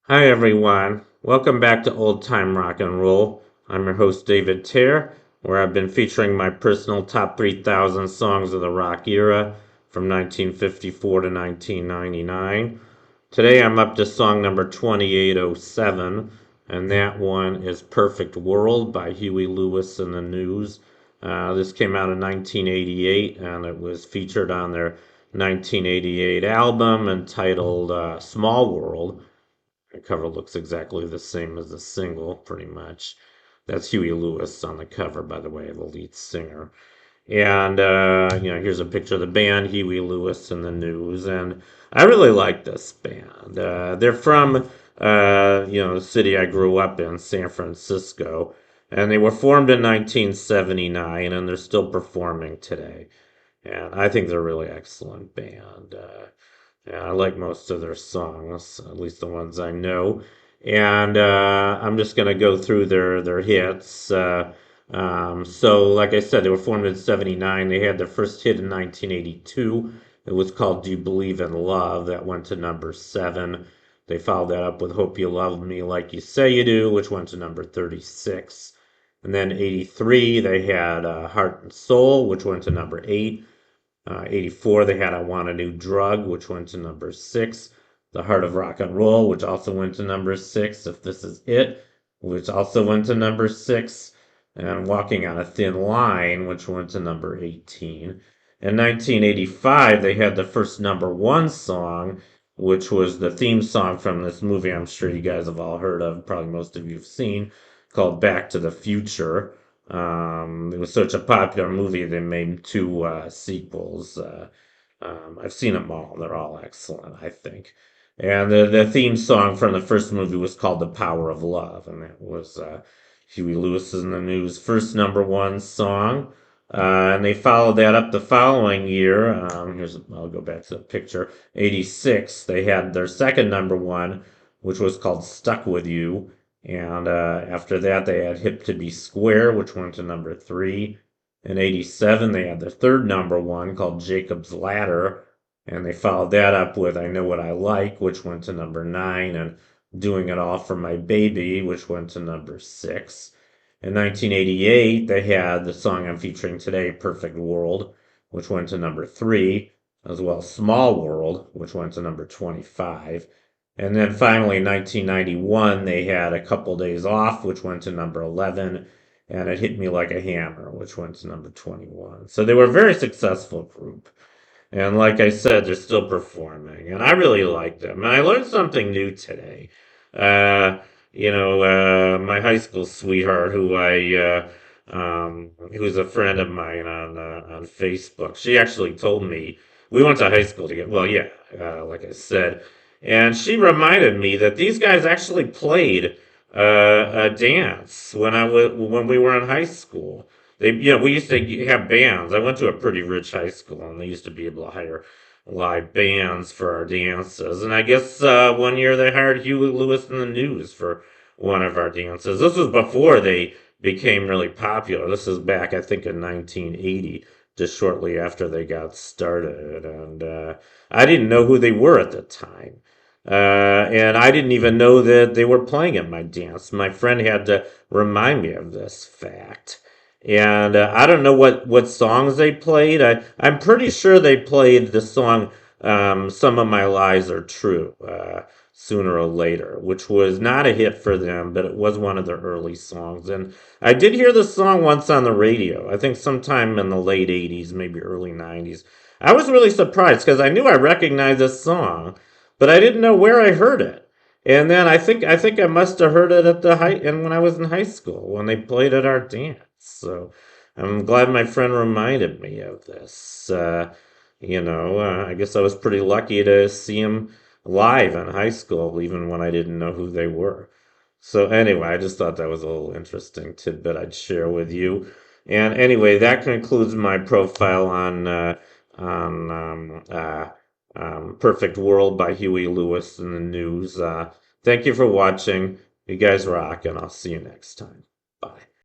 Hi everyone, welcome back to Old Time Rock and Roll. I'm your host David Tear, where I've been featuring my personal top 3,000 songs of the rock era from 1954 to 1999. Today I'm up to song number 2807, and that one is Perfect World by Huey Lewis and the News. This came out in 1988 and it was featured on their 1988 album entitled Small World. The cover looks exactly the same as the single, pretty much. That's Huey Lewis on the cover, by the way, the lead singer. And, here's a picture of the band, Huey Lewis and the News. And I really like this band. They're from, the city I grew up in, San Francisco. And they were formed in 1979, and they're still performing today. And I think they're a really excellent band. Yeah, I like most of their songs, at least the ones I know. And I'm just going to go through their hits. So, like I said, they were formed in '79. They had their first hit in 1982. It was called Do You Believe in Love? That went to number 7. They followed that up with Hope You Love Me Like You Say You Do, which went to number 36. And then '83, they had Heart and Soul, which went to number 8. '84, they had I Want a New Drug, which went to number 6. The Heart of Rock and Roll, which also went to number 6. If This Is It, which also went to number 6. And Walking on a Thin Line, which went to number 18. In 1985, they had the first number 1 song, which was the theme song from this movie I'm sure you guys have all heard of, probably most of you have seen, called Back to the Future. It was such a popular movie they made 2 sequels. I've seen them all. They're all excellent, I think. And the theme song from the first movie was called The Power of Love, and that was Huey Lewis in the News' first number 1 song. And they followed that up the following year. I'll go back to the picture. '86, they had their second number 1, which was called Stuck With You. And after that, they had Hip to Be Square, which went to number 3. In '87, they had their third number 1 called Jacob's Ladder. And they followed that up with I Know What I Like, which went to number 9. And Doing It All for My Baby, which went to number 6. In 1988, they had the song I'm featuring today, Perfect World, which went to number 3, as well as Small World, which went to number 25. And then finally, in 1991, they had A Couple Days Off, which went to number 11, and It Hit Me Like a Hammer, which went to number 21. So they were a very successful group. And like I said, they're still performing, and I really like them. And I learned something new today. Uh, my high school sweetheart, who's a friend of mine on Facebook, she actually told me we went to high school together. Well, yeah, like I said, and she reminded me that these guys actually played a dance when we were in high school. We used to have bands. I went to a pretty rich high school, and they used to be able to hire live bands for our dances. And I guess one year they hired Huey Lewis and the News for one of our dances. This was before they became really popular. This is back, I think, in 1980, just shortly after they got started. And I didn't know who they were at the time. And I didn't even know that they were playing at my dance. My friend had to remind me of this fact. And I don't know what songs they played. I'm pretty sure they played the song Some of My Lies Are True sooner or later, which was not a hit for them, but it was one of their early songs. And I did hear the song once on the radio, I think sometime in the late '80s, maybe early '90s. I was really surprised because I knew I recognized this song, but I didn't know where I heard it. And then I think I must have heard it at the high and when I was in high school when they played at our dance. So I'm glad my friend reminded me of this. I guess I was pretty lucky to see him live in high school, even when I didn't know who they were. So anyway, I just thought that was a little interesting tidbit I'd share with you. And anyway, that concludes my profile on Perfect World by Huey Lewis and the News. Thank you for watching. You guys rock, and I'll see you next time. Bye.